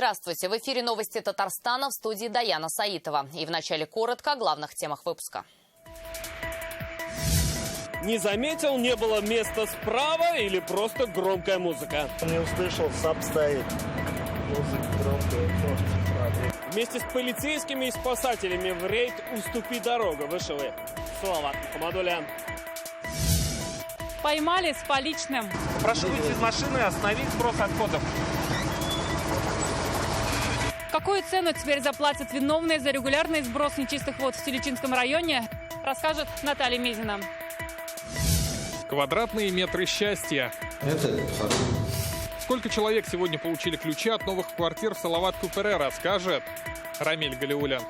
Здравствуйте. В эфире новости Татарстана, в студии Даяна Саитова. И вначале коротко о главных темах выпуска. Не заметил, не было места справа или просто громкая музыка? Не услышал, САП стоит. Музыка громкая, просто справа. Вместе с полицейскими и спасателями в рейд «Уступи дорогу» вышел и Салават Мухаммадулин. Поймали с поличным. Прошу выйти из машины, остановить сброс отходов. Какую цену теперь заплатят виновные за регулярный сброс нечистых вод в Столичинском районе, расскажет Наталья Мезина. Квадратные метры счастья. Сколько человек сегодня получили ключи от новых квартир в Салават-Купере, расскажет Рамиль Галиулян.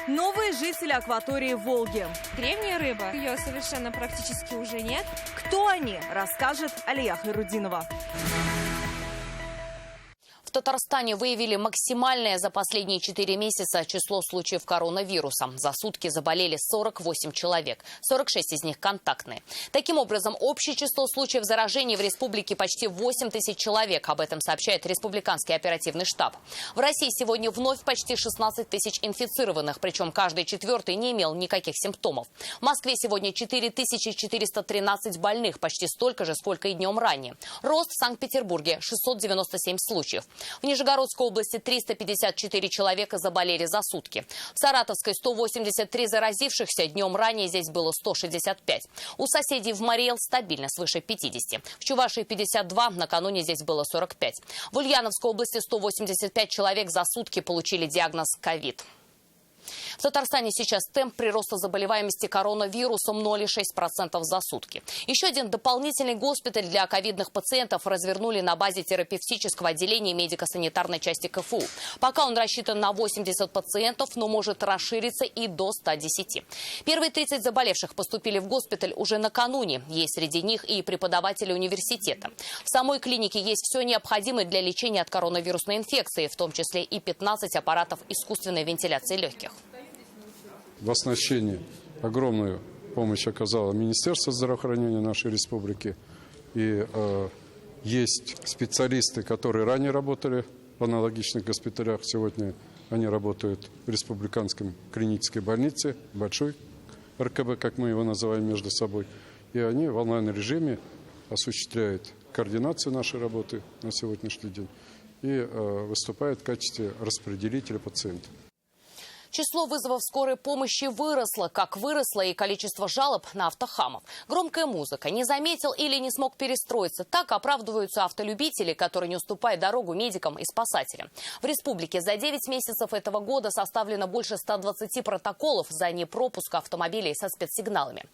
Новые жители акватории Волги. Древняя рыба, ее совершенно практически уже нет. Кто они, расскажет Алия Хайрудинова. В Татарстане выявили максимальное за последние 4 месяца число случаев коронавируса. За сутки заболели 48 человек, 46 из них контактные. Таким образом, общее число случаев заражения в республике почти 8 тысяч человек. Об этом сообщает Республиканский оперативный штаб. В России сегодня вновь почти 16 тысяч инфицированных, причем каждый четвертый не имел никаких симптомов. В Москве сегодня 4413 больных, почти столько же, сколько и днем ранее. Рост в Санкт-Петербурге – 697 случаев. В Нижегородской области 354 человека заболели за сутки. В Саратовской 183 заразившихся, днем ранее здесь было 165. У соседей в Мариэл стабильно свыше 50. В Чувашии 52, накануне здесь было 45. В Ульяновской области 185 человек за сутки получили диагноз ковид. В Татарстане сейчас темп прироста заболеваемости коронавирусом 0,6% за сутки. Еще один дополнительный госпиталь для ковидных пациентов развернули на базе терапевтического отделения медико-санитарной части КФУ. Пока он рассчитан на 80 пациентов, но может расшириться и до 110. Первые 30 заболевших поступили в госпиталь уже накануне. Есть среди них и преподаватели университета. В самой клинике есть все необходимое для лечения от коронавирусной инфекции, в том числе и 15 аппаратов искусственной вентиляции легких. В оснащении огромную помощь оказало Министерство здравоохранения нашей республики. И есть специалисты, которые ранее работали в аналогичных госпиталях. Сегодня они работают в Республиканской клинической больнице, большой РКБ, как мы его называем между собой. И они в онлайн-режиме осуществляют координацию нашей работы на сегодняшний день и выступают в качестве распределителя пациентов. Число вызовов скорой помощи выросло, как выросло и количество жалоб на автохамов. Громкая музыка, не заметил или не смог перестроиться. Так оправдываются автолюбители, которые не уступают дорогу медикам и спасателям. В республике за 9 месяцев этого года составлено больше 120 протоколов за непропуск автомобилей со спецсигналами.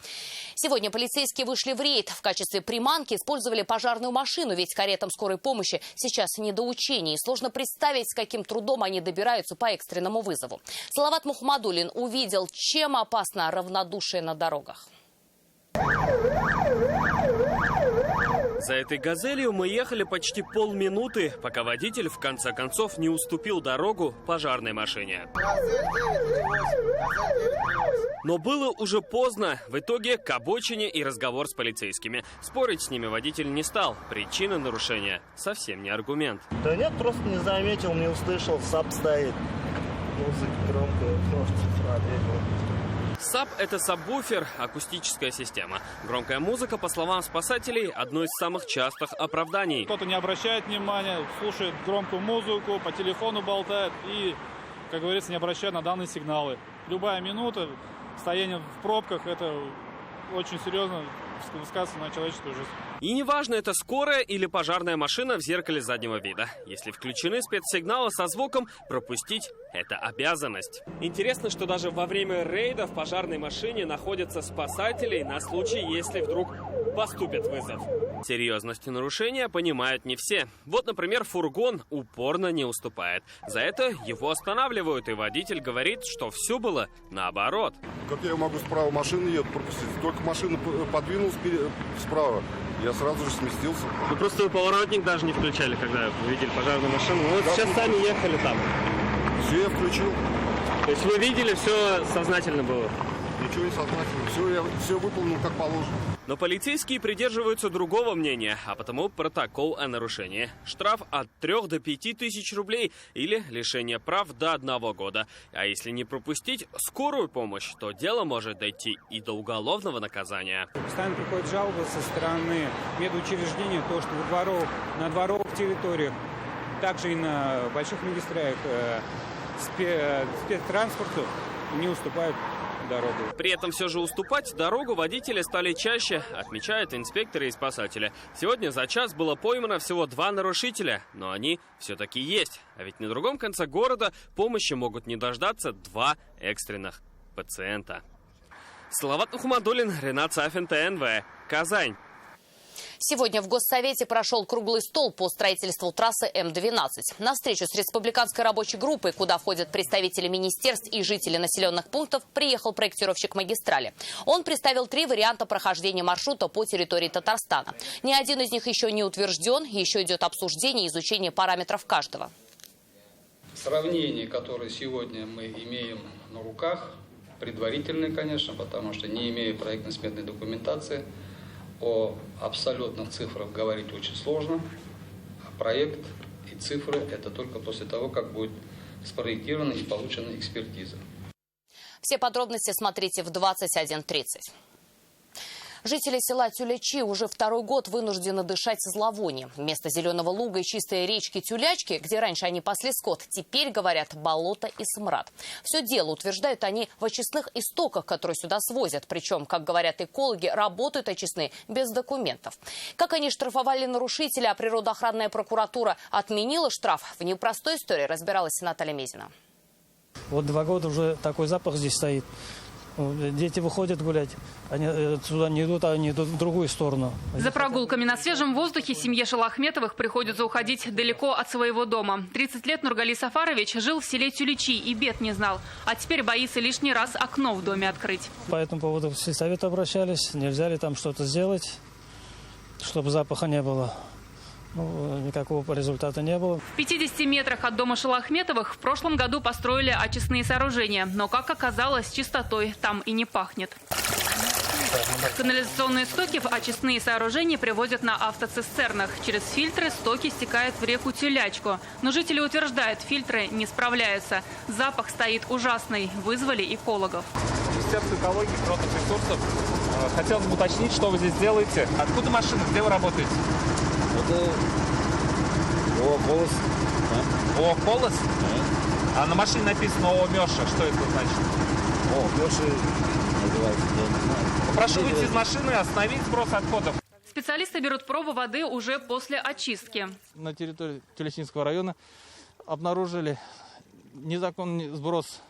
Сегодня полицейские вышли в рейд. В качестве приманки использовали пожарную машину, ведь каретам скорой помощи сейчас не до учений. Сложно представить, с каким трудом они добираются по экстренному вызову. Салават Мухаммадулин увидел, чем опасно равнодушие на дорогах. За этой «Газелью» мы ехали почти полминуты, пока водитель в конце концов не уступил дорогу пожарной машине. Но было уже поздно. В итоге к обочине и разговор с полицейскими. Спорить с ними водитель не стал. Причина нарушения совсем не аргумент. Да нет, просто не заметил, не услышал, САП стоит. Музыка громкая, просто справа. САП – это сабвуфер, акустическая система. Громкая музыка, по словам спасателей, одно из самых частых оправданий. Кто-то не обращает внимания, слушает громкую музыку, по телефону болтает и, как говорится, не обращает на данные сигналы. Любая минута стояния в пробках – это очень серьезно сказывается на человеческую жизнь. И неважно, это скорая или пожарная машина в зеркале заднего вида. Если включены спецсигналы со звуком, пропустить – это обязанность. Интересно, что даже во время рейда в пожарной машине находятся спасатели на случай, если вдруг поступит вызов. Серьезность нарушения понимают не все. Вот, например, фургон упорно не уступает. За это его останавливают, и водитель говорит, что все было наоборот. Как я могу справа машина едет пропустить? Только машина подвинулась справа. Я сразу же сместился. Вы просто поворотник даже не включали, когда увидели пожарную машину. Ну, вот да, сейчас сами ехали там. Все я включил. То есть вы видели, все сознательно было? ничего не сознательно. Я все выполнил как положено. Но полицейские придерживаются другого мнения, а потому протокол о нарушении. Штраф от 3 до 5 тысяч рублей или лишение прав до 1 года. А если не пропустить скорую помощь, то дело может дойти и до уголовного наказания. Постоянно приходят жалобы со стороны медучреждений, то, что на дворовых территориях, также и на больших магистралях спецтранспорту не уступают дорогу. При этом все же уступать дорогу водители стали чаще, отмечают инспекторы и спасатели. Сегодня за час было поймано всего 2 нарушителя, но они все-таки есть. А ведь на другом конце города помощи могут не дождаться 2 экстренных пациента. Салават Ухмадуллин, Ренат Сафин, ТНВ, Казань. Сегодня в Госсовете прошел круглый стол по строительству трассы М-12. На встречу с республиканской рабочей группой, куда входят представители министерств и жители населенных пунктов, приехал проектировщик магистрали. Он представил 3 варианта прохождения маршрута по территории Татарстана. Ни один из них еще не утвержден, еще идет обсуждение и изучение параметров каждого. Сравнение, которое сегодня мы имеем на руках, предварительное, конечно, потому что не имея проектно-сметной документации, о абсолютных цифрах говорить очень сложно. А проект и цифры – это только после того, как будет спроектирована и получена экспертиза. Все подробности смотрите в 21:30. Жители села Тюлячи уже 2-й год вынуждены дышать зловонием. Вместо зеленого луга и чистой речки Тюлячки, где раньше они пасли скот, теперь, говорят, болото и смрад. Все дело, утверждают они, в очистных истоках, которые сюда свозят. Причем, как говорят экологи, работают очистные без документов. Как они штрафовали нарушителя, а природоохранная прокуратура отменила штраф, в непростой истории разбиралась Наталья Мезина. Вот 2 года уже такой запах здесь стоит. Дети выходят гулять, они сюда не идут, а они идут в другую сторону. За прогулками на свежем воздухе семье Шалахметовых приходится уходить далеко от своего дома. 30 лет Нургали Сафарович жил в селе Тюлячи и бед не знал. А теперь боится лишний раз окно в доме открыть. По этому поводу в сельсовет обращались, нельзя ли там что-то сделать, чтобы запаха не было. Никакого результата не было. В 50 метрах от дома Шалахметовых в прошлом году построили очистные сооружения. Но, как оказалось, чистотой там и не пахнет. Канализационные стоки в очистные сооружения привозят на автоцистернах. Через фильтры стоки стекают в реку Тюлячку. Но жители утверждают, фильтры не справляются. Запах стоит ужасный. Вызвали экологов. Министерство экологии и природных ресурсов. Хотелось бы уточнить, что вы здесь делаете. Откуда машина? Где вы работаете? О, колос. О, колос? А на машине написано О, Меша. Что это значит? О, Меша называется, я не знаю. Прошу выйти из машины и остановить сброс отходов. Специалисты берут пробу воды уже после очистки. На территории Тюлячинского района обнаружили незаконный сброс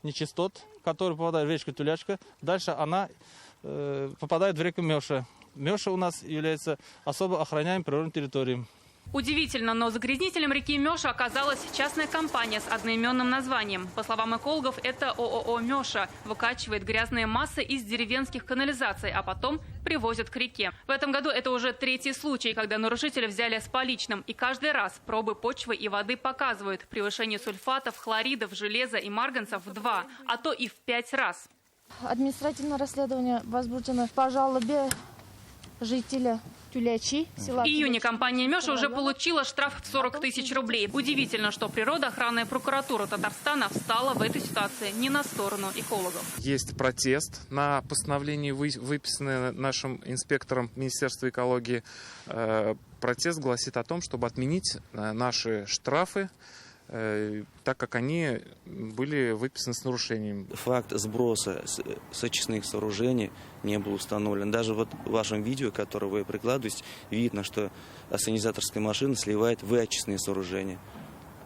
нечистот, который попадает в речку Тюлячка. Дальше она попадает в реку Меша. Меша у нас является особо охраняемой природной территорией. Удивительно, но загрязнителем реки Меша оказалась частная компания с одноименным названием. По словам экологов, это ООО «Меша» выкачивает грязные массы из деревенских канализаций, а потом привозят к реке. В этом году это уже 3-й случай, когда нарушители взяли с поличным. И каждый раз пробы почвы и воды показывают превышение сульфатов, хлоридов, железа и марганцев в 2, а то и в 5 раз. Административное расследование возбуждено по жалобе жителя Тюлячи, села. В июне компания «Меша» уже получила штраф в 40 тысяч рублей. Удивительно, что природоохранная прокуратура Татарстана встала в этой ситуации не на сторону экологов. Есть протест на постановление, выписанное нашим инспектором Министерства экологии. Протест гласит о том, чтобы отменить наши штрафы, так как они были выписаны с нарушением. Факт сброса с очистных сооружений не был установлен. Даже вот в вашем видео, которое вы прикладываете, видно, что ассенизаторская машина сливает в очистные сооружения.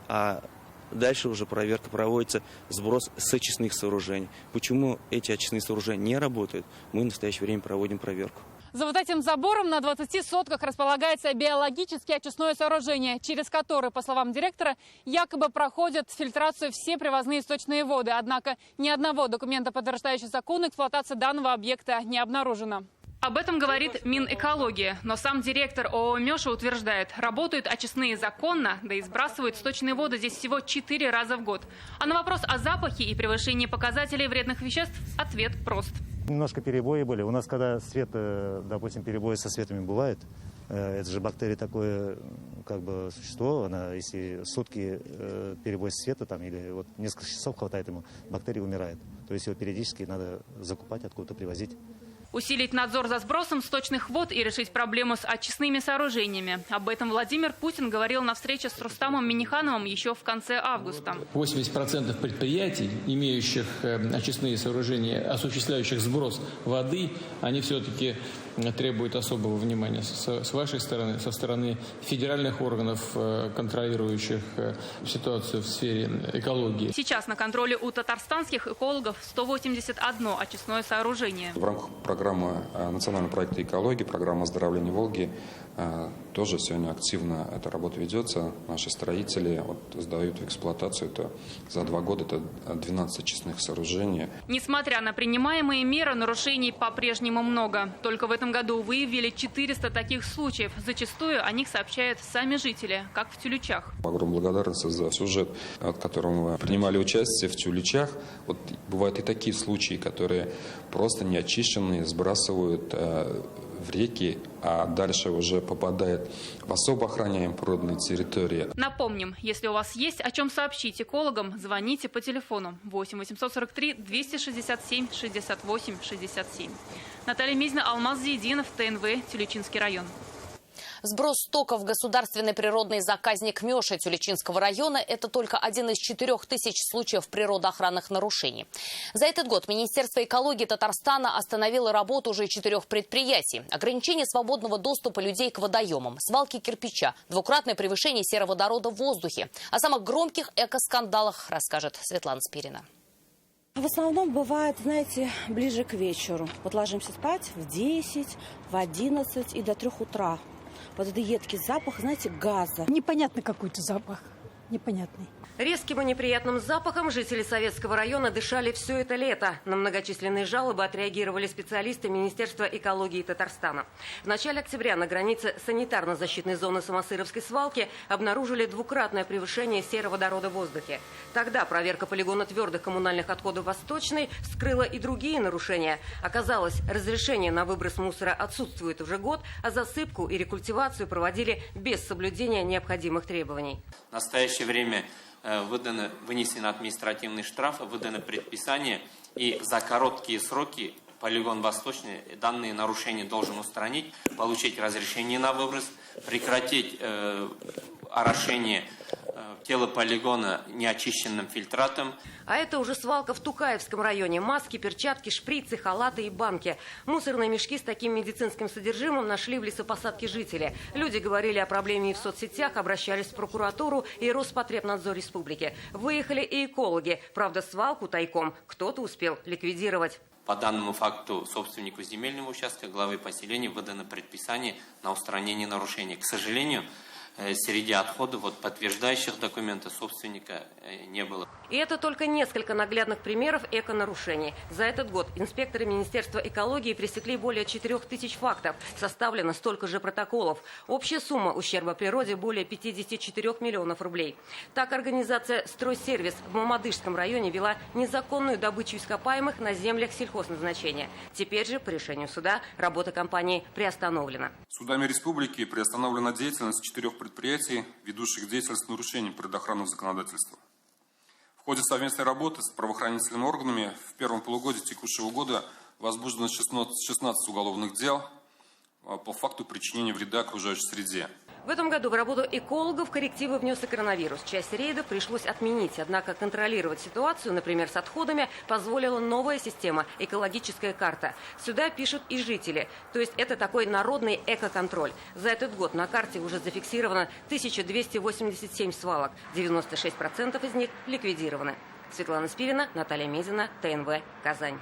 А дальше уже проверка проводится, сброс с очистных сооружений. Почему эти очистные сооружения не работают, мы в настоящее время проводим проверку. За вот этим забором на 20 сотках располагается биологически очистное сооружение, через которое, по словам директора, якобы проходят фильтрацию все привозные сточные воды. Однако ни одного документа, подтверждающего законную эксплуатацию данного объекта, не обнаружено. Об этом говорит Минэкология. Но сам директор ООО «Мёша» утверждает, работают очистные законно, да и сбрасывают сточные воды здесь всего 4 раза в год. А на вопрос о запахе и превышении показателей вредных веществ ответ прост. Немножко перебои были. У нас, когда свет, допустим, перебои со светами бывает, это же бактерия такое, как бы, существо, она, если сутки перебой света там, или вот несколько часов хватает ему, бактерия умирает. То есть его периодически надо закупать, откуда-то привозить. Усилить надзор за сбросом сточных вод и решить проблему с очистными сооружениями. Об этом Владимир Путин говорил на встрече с Рустамом Миннихановым еще в конце августа. 80% предприятий, имеющих очистные сооружения, осуществляющих сброс воды, они все-таки требуют особого внимания с вашей стороны, со стороны федеральных органов, контролирующих ситуацию в сфере экологии. Сейчас на контроле у татарстанских экологов 181 очистное сооружение. В рамках программы национального проекта экологии, программы оздоровления Волги, тоже сегодня активно эта работа ведется. Наши строители сдают в эксплуатацию. Это за 2 года это 12 очистных сооружений. Несмотря на принимаемые меры, нарушений по-прежнему много. Только в этом году выявили 400 таких случаев. Зачастую о них сообщают сами жители, как в Тюлячах. Огромная благодарность за сюжет, в котором мы принимали участие в Тюлячах. Вот бывают и такие случаи, которые просто неочищенные сбрасывают в реки, а дальше уже попадает в особо охраняемые природные территории. Напомним, если у вас есть о чем сообщить экологам, звоните по телефону 8 843 267 68 67. Наталья Мизина, Алмаз Зиединов, ТНВ, Тюлячинский район. Сброс стоков в государственный природный заказник Мёша Тюлячинского района – это только один из 4000 случаев природоохранных нарушений. За этот год Министерство экологии Татарстана остановило работу уже 4 предприятий. Ограничение свободного доступа людей к водоемам, свалки кирпича, двукратное превышение сероводорода в воздухе. О самых громких экоскандалах расскажет Светлана Спирина. В основном бывает, знаете, ближе к вечеру. Вот ложимся спать в 10, в 11 и до 3 утра. Вот это едкий запах, знаете, газа. Непонятный какой-то запах, непонятный. Резким и неприятным запахом жители Советского района дышали все это лето. На многочисленные жалобы отреагировали специалисты Министерства экологии Татарстана. В начале октября на границе санитарно-защитной зоны Самосыровской свалки обнаружили двукратное превышение сероводорода в воздухе. Тогда проверка полигона твердых коммунальных отходов «Восточный» вскрыла и другие нарушения. Оказалось, разрешение на выброс мусора отсутствует уже год, а засыпку и рекультивацию проводили без соблюдения необходимых требований. В настоящее время вынесены административные штрафы, выдано предписание, и за короткие сроки полигон «Восточный» данные нарушения должен устранить, получить разрешение на выброс, прекратить орошение тела полигона неочищенным фильтратом. А это уже свалка в Тукаевском районе. Маски, перчатки, шприцы, халаты и банки. Мусорные мешки с таким медицинским содержимым нашли в лесопосадке жители. Люди говорили о проблеме и в соцсетях, обращались в прокуратуру и Роспотребнадзор республики. Выехали и экологи. Правда, свалку тайком кто-то успел ликвидировать. По данному факту собственнику земельного участка, главе поселения, выдано предписание на устранение нарушений. К сожалению, среди отходов подтверждающих документы собственника не было. И это только несколько наглядных примеров эко-нарушений. За этот год инспекторы Министерства экологии пресекли более 4000 фактов. Составлено столько же протоколов. Общая сумма ущерба природе более 54 миллионов рублей. Так, организация «Стройсервис» в Мамадышском районе вела незаконную добычу ископаемых на землях сельхозназначения. Теперь же, по решению суда, работа компании приостановлена. Судами республики приостановлена деятельность 4 предприятий, ведущих деятельность с нарушением предохранного законодательства. В ходе совместной работы с правоохранительными органами в первом полугодии текущего года возбуждено 16 уголовных дел по факту причинения вреда окружающей среде. В этом году в работу экологов коррективы внес и коронавирус. Часть рейдов пришлось отменить. Однако контролировать ситуацию, например, с отходами, позволила новая система – экологическая карта. Сюда пишут и жители. То есть это такой народный экоконтроль. За этот год на карте уже зафиксировано 1287 свалок. 96% из них ликвидированы. Светлана Спирина, Наталья Мизина, ТНВ, Казань.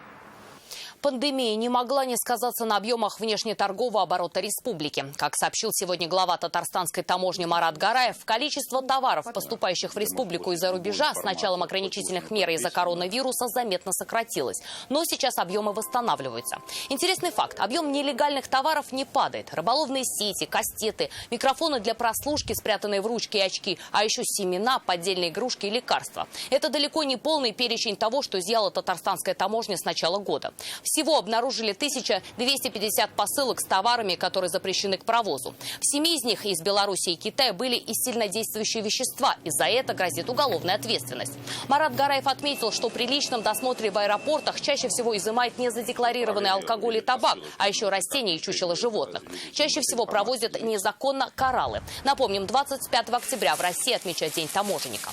Пандемия не могла не сказаться на объемах внешнеторгового оборота республики. Как сообщил сегодня глава татарстанской таможни Марат Гараев, количество товаров, поступающих в республику из-за рубежа, с началом ограничительных мер из-за коронавируса заметно сократилось. Но сейчас объемы восстанавливаются. Интересный факт. Объем нелегальных товаров не падает. Рыболовные сети, кастеты, микрофоны для прослушки, спрятанные в ручки и очки, а еще семена, поддельные игрушки и лекарства. Это далеко не полный перечень того, что изъяла татарстанская таможня с начала года. Всего обнаружили 1250 посылок с товарами, которые запрещены к провозу. В 7 из них из Беларуси и Китая были и сильнодействующие вещества. И за это грозит уголовная ответственность. Марат Гараев отметил, что при личном досмотре в аэропортах чаще всего изымают незадекларированный алкоголь и табак, а еще растения и чучела животных. Чаще всего провозят незаконно кораллы. Напомним, 25 октября в России отмечают День таможенника.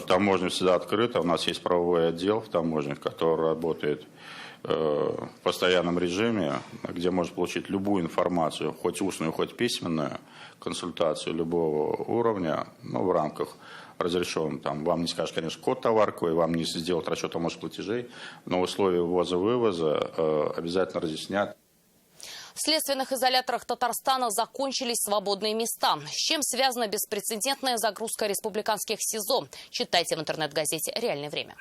Таможня всегда открыта. У нас есть правовой отдел в таможне, который работает в постоянном режиме, где можно получить любую информацию, хоть устную, хоть письменную, консультацию любого уровня, в рамках разрешенного. Там вам не скажут, конечно, код товарку, и вам не сделают расчет платежей, но условия ввоза-вывоза обязательно разъяснят. В следственных изоляторах Татарстана закончились свободные места. С чем связана беспрецедентная загрузка республиканских СИЗО? Читайте в интернет-газете «Реальное время».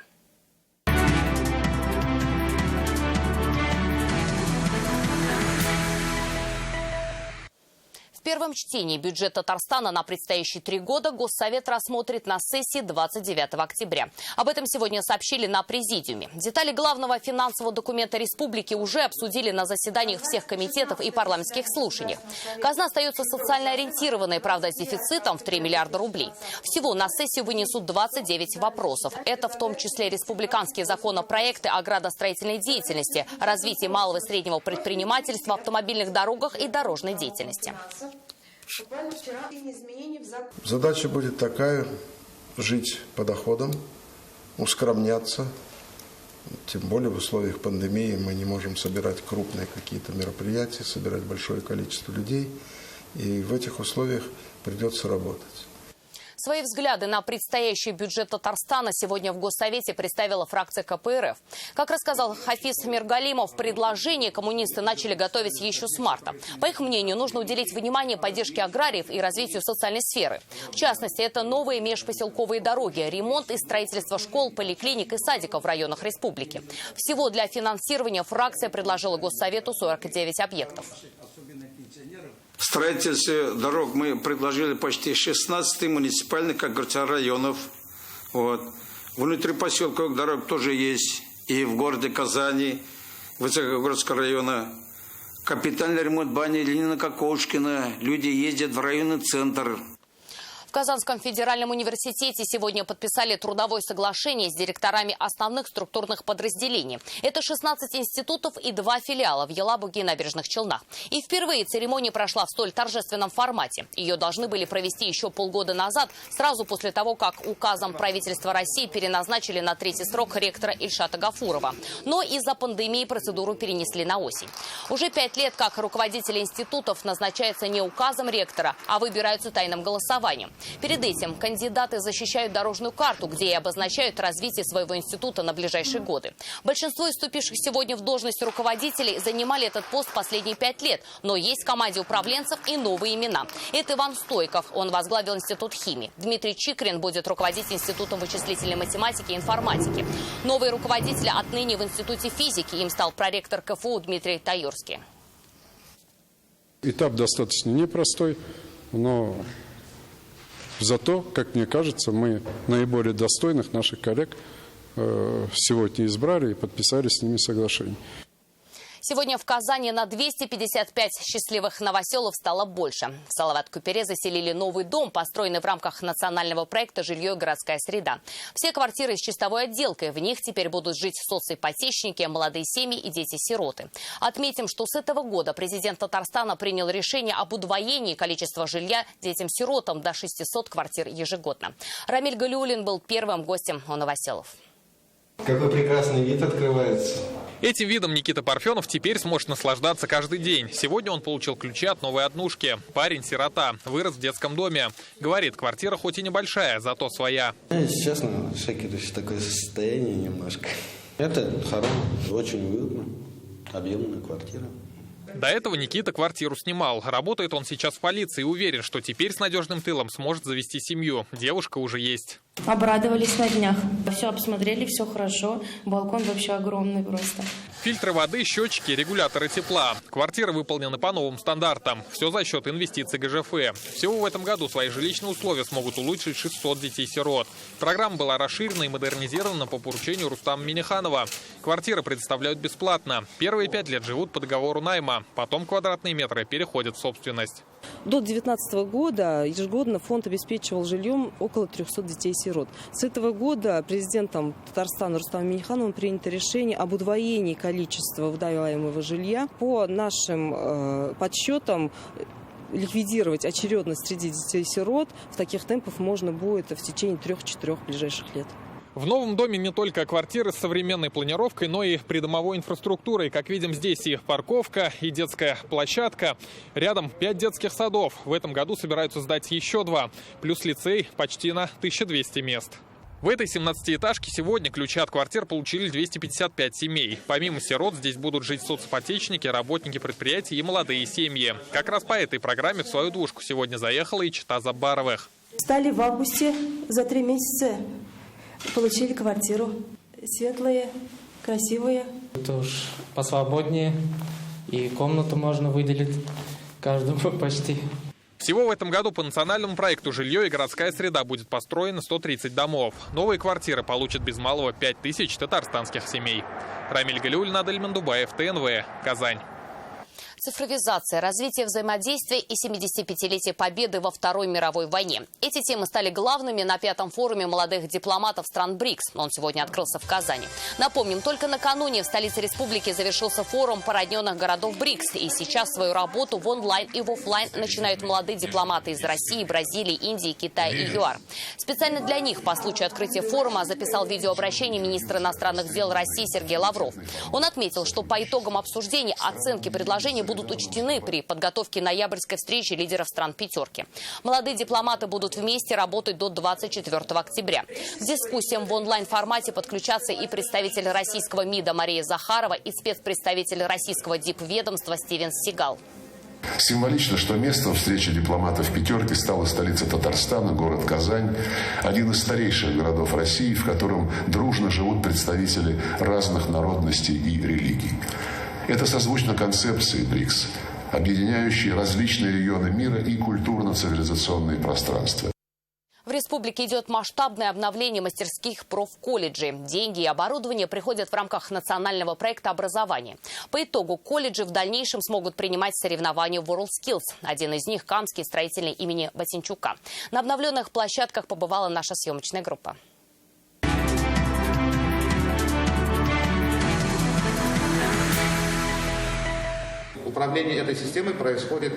В первом чтении бюджет Татарстана на предстоящие 3 года Госсовет рассмотрит на сессии 29 октября. Об этом сегодня сообщили на президиуме. Детали главного финансового документа республики уже обсудили на заседаниях всех комитетов и парламентских слушаниях. Казна остается социально ориентированной, правда, с дефицитом в 3 миллиарда рублей. Всего на сессию вынесут 29 вопросов. Это в том числе республиканские законопроекты о градостроительной деятельности, развитии малого и среднего предпринимательства, автомобильных дорогах и дорожной деятельности. Задача будет такая: жить по доходам, ускромняться. Тем более в условиях пандемии мы не можем собирать крупные какие-то мероприятия, собирать большое количество людей. И в этих условиях придется работать. Свои взгляды на предстоящий бюджет Татарстана сегодня в Госсовете представила фракция КПРФ. Как рассказал Хафиз Миргалимов, предложение коммунисты начали готовить еще с марта. По их мнению, нужно уделить внимание поддержке аграриев и развитию социальной сферы. В частности, это новые межпоселковые дороги, ремонт и строительство школ, поликлиник и садиков в районах республики. Всего для финансирования фракция предложила Госсовету 49 объектов. В строительстве дорог мы предложили почти 16 муниципальных, как говорится, районов. Внутрипоселковых дорог тоже есть. И в городе Казани, Высокогорского района. Капитальный ремонт бани Ленина-Кокошкина. Люди ездят в районный центр. В Казанском федеральном университете сегодня подписали трудовое соглашение с директорами основных структурных подразделений. Это 16 институтов и 2 филиала в Елабуге и Набережных Челнах. И впервые церемония прошла в столь торжественном формате. Ее должны были провести еще полгода назад, сразу после того, как указом правительства России переназначили на 3-й срок ректора Ильшата Гафурова. Но из-за пандемии процедуру перенесли на осень. Уже 5 лет как руководители институтов назначаются не указом ректора, а выбираются тайным голосованием. Перед этим кандидаты защищают дорожную карту, где и обозначают развитие своего института на ближайшие годы. Большинство из вступивших сегодня в должность руководителей занимали этот пост последние 5 лет. Но есть в команде управленцев и новые имена. Это Иван Стойков. Он возглавил Институт химии. Дмитрий Чикрин будет руководить Институтом вычислительной математики и информатики. Новые руководители отныне в Институте физики. Им стал проректор КФУ Дмитрий Таюрский. Этап достаточно непростой, но... Зато, как мне кажется, мы наиболее достойных наших коллег сегодня избрали и подписали с ними соглашение. Сегодня в Казани на 255 счастливых новоселов стало больше. В Салават-Купере заселили новый дом, построенный в рамках национального проекта «Жилье и городская среда». Все квартиры с чистовой отделкой. В них теперь будут жить соципотечники, молодые семьи и дети-сироты. Отметим, что с этого года президент Татарстана принял решение об удвоении количества жилья детям-сиротам до 600 квартир ежегодно. Рамиль Галиуллин был первым гостем у новоселов. Какой прекрасный вид открывается. Этим видом Никита Парфенов теперь сможет наслаждаться каждый день. Сегодня он получил ключи от новой однушки. Парень-сирота, вырос в детском доме. Говорит, квартира хоть и небольшая, зато своя. Сейчас, честно, шокирующее такое состояние немножко. Это хорошо, очень уютно, объемная квартира. До этого Никита квартиру снимал. Работает он сейчас в полиции и уверен, что теперь с надежным тылом сможет завести семью. Девушка уже есть. Обрадовались на днях. Все обсмотрели, все хорошо. Балкон вообще огромный просто. Фильтры воды, счетчики, регуляторы тепла. Квартира выполнена по новым стандартам. Все за счет инвестиций ГЖФ. Всего в этом году свои жилищные условия смогут улучшить 600 детей-сирот. Программа была расширена и модернизирована по поручению Рустама Миниханова. Квартиры предоставляют бесплатно. Первые 5 лет живут по договору найма. Потом квадратные метры переходят в собственность. До 2019 года ежегодно фонд обеспечивал жильем около 300 детей-сирот. С этого года президентом Татарстана Рустамом Минихановым принято решение об удвоении количества выдаваемого жилья. По нашим подсчетам, ликвидировать очередность среди детей-сирот в таких темпах можно будет в течение 3-4 ближайших лет. В новом доме не только квартиры с современной планировкой, но и придомовой инфраструктурой. Как видим, здесь и парковка, и детская площадка. Рядом 5 детских садов. В этом году собираются сдать еще 2. Плюс лицей почти на 1200 мест. В этой 17-этажке сегодня ключи от квартир получили 255 семей. Помимо сирот здесь будут жить соципотечники, работники предприятий и молодые семьи. Как раз по этой программе в свою двушку сегодня заехала и чета Забаровых. Стали в августе, за 3 месяца получили квартиру. Светлые, красивые. Это уж посвободнее, и комнату можно выделить каждому почти. Всего в этом году по национальному проекту «Жилье и городская среда» будет построено 130 домов. Новые квартиры получат без малого 5000 татарстанских семей. Рамиль Галиуллин, Адель Мандубаев, ТНВ, Казань. Цифровизация, развитие взаимодействия и 75-летие Победы во Второй мировой войне. Эти темы стали главными на 5-м форуме молодых дипломатов стран БРИКС. Он сегодня открылся в Казани. Напомним, только накануне в столице республики завершился форум породненных городов БРИКС. И сейчас свою работу в онлайн и в офлайн начинают молодые дипломаты из России, Бразилии, Индии, Китая и ЮАР. Специально для них по случаю открытия форума записал видеообращение министр иностранных дел России Сергей Лавров. Он отметил, что по итогам обсуждения оценки предложений будут учтены при подготовке ноябрьской встречи лидеров стран «пятерки». Молодые дипломаты будут вместе работать до 24 октября. К дискуссиям в онлайн-формате подключатся и представитель российского МИДа Мария Захарова и спецпредставитель российского дипведомства Стивен Сигал. Символично, что местом встречи дипломатов «пятерки» стала столица Татарстана, город Казань, один из старейших городов России, в котором дружно живут представители разных народностей и религий. Это созвучно концепции БРИКС, объединяющей различные регионы мира и культурно-цивилизационные пространства. В республике идет масштабное обновление мастерских профколледжей. Деньги и оборудование приходят в рамках национального проекта образования. По итогу колледжи в дальнейшем смогут принимать соревнования WorldSkills. Один из них – Камский строительный имени Ботинчука. На обновленных площадках побывала наша съемочная группа. Управление этой системой происходит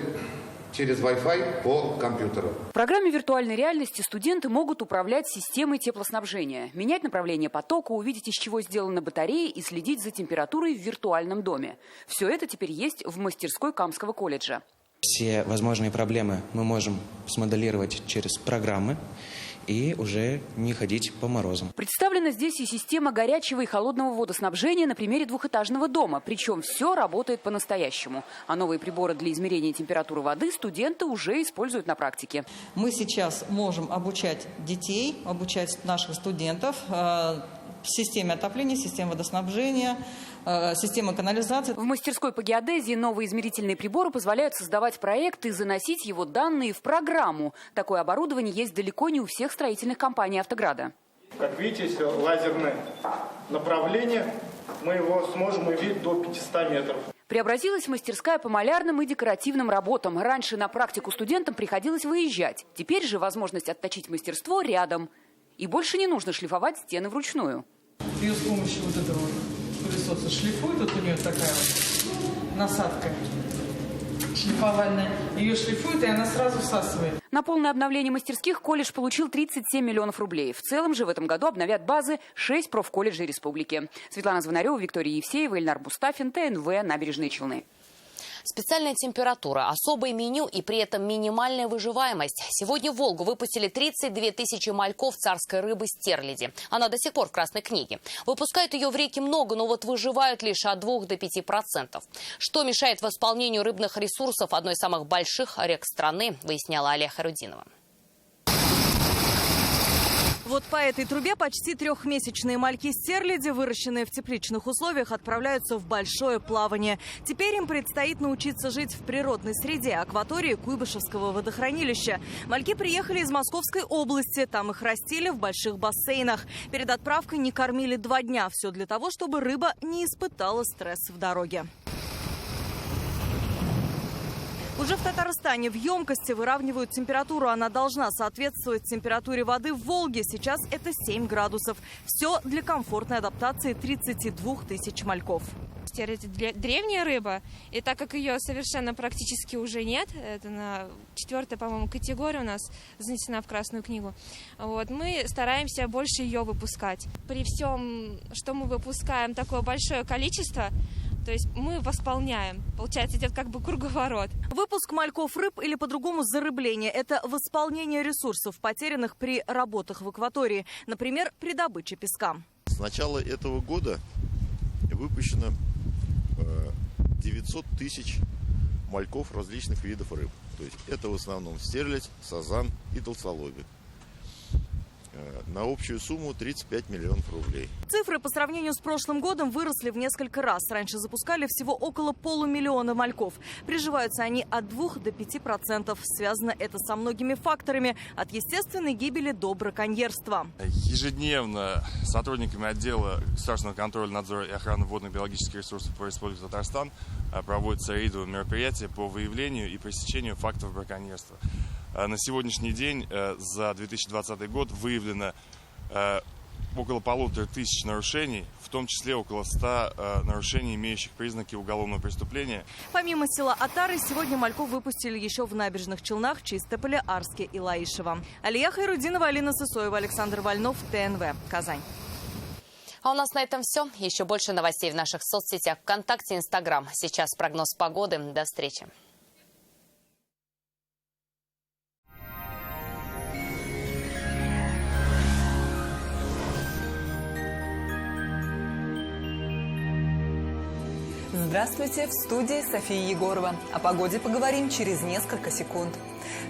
через Wi-Fi по компьютеру. В программе виртуальной реальности студенты могут управлять системой теплоснабжения, менять направление потока, увидеть, из чего сделаны батареи и следить за температурой в виртуальном доме. Все это теперь есть в мастерской Камского колледжа. Все возможные проблемы мы можем смоделировать через программы и уже не ходить по морозам. Представлена здесь и система горячего и холодного водоснабжения на примере двухэтажного дома. Причем все работает по-настоящему. А новые приборы для измерения температуры воды студенты уже используют на практике. Мы сейчас можем обучать детей, обучать наших студентов системе отопления, системе водоснабжения, системы канализации. В мастерской по геодезии новые измерительные приборы позволяют создавать проект и заносить его данные в программу. Такое оборудование есть далеко не у всех строительных компаний Автограда. Как видите, если лазерное направление, мы его сможем увидеть до 500 метров. Преобразилась мастерская по малярным и декоративным работам. Раньше на практику студентам приходилось выезжать. Теперь же возможность отточить мастерство рядом. И больше не нужно шлифовать стены вручную. Ее с помощью вот этого пылесоса шлифуют. Вот у нее такая вот насадка шлифовальная. Ее шлифуют, и она сразу всасывает. На полное обновление мастерских колледж получил 37 миллионов рублей. В целом же в этом году обновят базы 6 профколледжей республики. Светлана Звонарева, Виктория Евсеева, Ильнар Бустафин, ТНВ, Набережные Челны. Специальная температура, особое меню и при этом минимальная выживаемость. Сегодня в Волгу выпустили 32 тысячи мальков царской рыбы стерляди. Она до сих пор в Красной книге. Выпускают ее в реке много, но вот выживают лишь от 2 до 5%. Что мешает восполнению рыбных ресурсов одной из самых больших рек страны, выясняла Алия Харудинова. Вот по этой трубе почти трехмесячные мальки-стерляди, выращенные в тепличных условиях, отправляются в большое плавание. Теперь им предстоит научиться жить в природной среде, акватории Куйбышевского водохранилища. Мальки приехали из Московской области. Там их растили в больших бассейнах. Перед отправкой не кормили 2 дня. Все для того, чтобы рыба не испытала стресс в дороге. Уже в Татарстане в емкости выравнивают температуру. Она должна соответствовать температуре воды в Волге. Сейчас это 7 градусов. Все для комфортной адаптации 32 тысяч мальков. Стерляди – древняя рыба, и так как ее совершенно практически уже нет, это на 4-й, по-моему, категория у нас занесена в Красную книгу, вот, мы стараемся больше ее выпускать. При всем, что мы выпускаем такое большое количество, то есть мы восполняем. Получается, идет как бы круговорот. Выпуск мальков рыб или по-другому зарыбление – это восполнение ресурсов, потерянных при работах в акватории, например, при добыче песка. С начала этого года выпущено 900 тысяч мальков различных видов рыб. То есть это в основном стерлядь, сазан и толстолобик. На общую сумму 35 миллионов рублей. Цифры по сравнению с прошлым годом выросли в несколько раз. Раньше запускали всего около 500 000 мальков. Приживаются они от 2 до 5%. Связано это со многими факторами. От естественной гибели до браконьерства. Ежедневно сотрудниками отдела государственного контроля, надзора и охраны водных биологических ресурсов по Республике Татарстан проводятся рейдовые мероприятия по выявлению и пресечению фактов браконьерства. На сегодняшний день за 2020 год выявлено около 1500 нарушений, в том числе около 100 нарушений, имеющих признаки уголовного преступления. Помимо села Отары, сегодня мальков выпустили еще в набережных Челнах, Чистополе, Арске и Лаишево. Алия Хайрудинова, Алина Сысоева, Александр Вольнов, ТНВ, Казань. А у нас на этом все. Еще больше новостей в наших соцсетях ВКонтакте, Инстаграм. Сейчас прогноз погоды. До встречи. Здравствуйте, в студии София Егорова. О погоде поговорим через несколько секунд.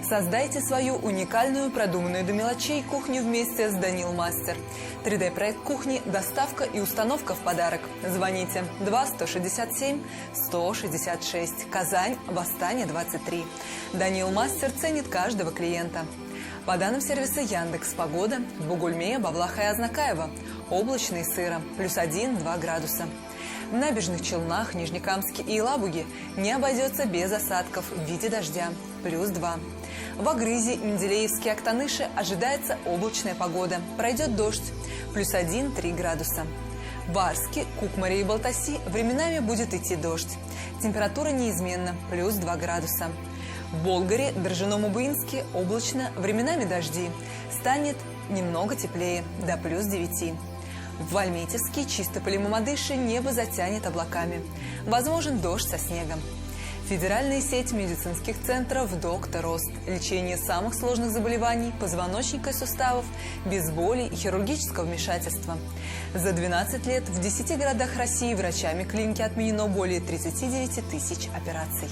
Создайте свою уникальную, продуманную до мелочей кухню вместе с Данил Мастер. 3D-проект кухни, доставка и установка в подарок. Звоните 2-167-166. Казань, Восстание, 23. Данил Мастер ценит каждого клиента. По данным сервиса Яндекс, погода в Бугульме, Бавлаха и Азнакаево. Облачно и сыро, +1-2 градуса. В набережных Челнах, Нижнекамске и Елабуге не обойдется без осадков в виде дождя, +2. В Агрызе, Менделеевске, Актаныше ожидается облачная погода, пройдет дождь, +1-3 градуса. В Арске, Кукмаре и Балтаси временами будет идти дождь. Температура неизменна, +2 градуса. В Болгаре, Дрожжином и Буинске облачно, временами дожди. Станет немного теплее, до +9. В Альметьевске, Чистополе и Мамадыше небо затянет облаками. Возможен дождь со снегом. Федеральная сеть медицинских центров «Доктор Рост». Лечение самых сложных заболеваний позвоночника и суставов без боли и хирургического вмешательства. За 12 лет в 10 городах России врачами клиники отменено более 39 тысяч операций.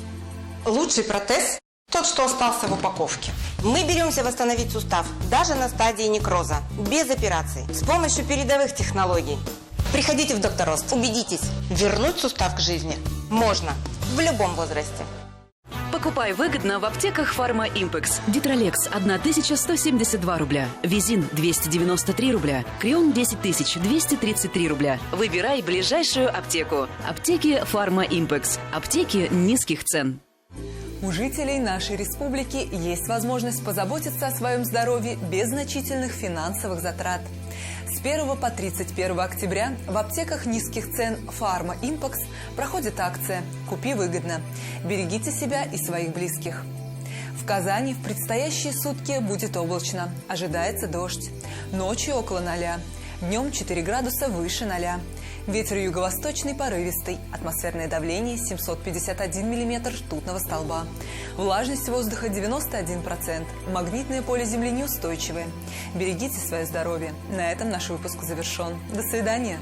Лучший протез – тот, что остался в упаковке. Мы беремся восстановить сустав даже на стадии некроза, без операций, с помощью передовых технологий. Приходите в «Доктор Рост». Убедитесь, вернуть сустав к жизни можно в любом возрасте. Покупай выгодно в аптеках «Фарма Импекс». Дитролекс – 1172 рубля. Визин – 293 рубля. Крион – 10233 рубля. Выбирай ближайшую аптеку. Аптеки «Фарма Импекс». Аптеки низких цен. У жителей нашей республики есть возможность позаботиться о своем здоровье без значительных финансовых затрат. С 1 по 31 октября в аптеках низких цен «Фарма Импекс» проходит акция «Купи выгодно». Берегите себя и своих близких. В Казани в предстоящие сутки будет облачно. Ожидается дождь. Ночью около 0. Днем 4 градуса выше 0. Ветер юго-восточный порывистый. Атмосферное давление 751 миллиметр ртутного столба. Влажность воздуха 91%. Магнитное поле Земли неустойчивое. Берегите свое здоровье. На этом наш выпуск завершен. До свидания.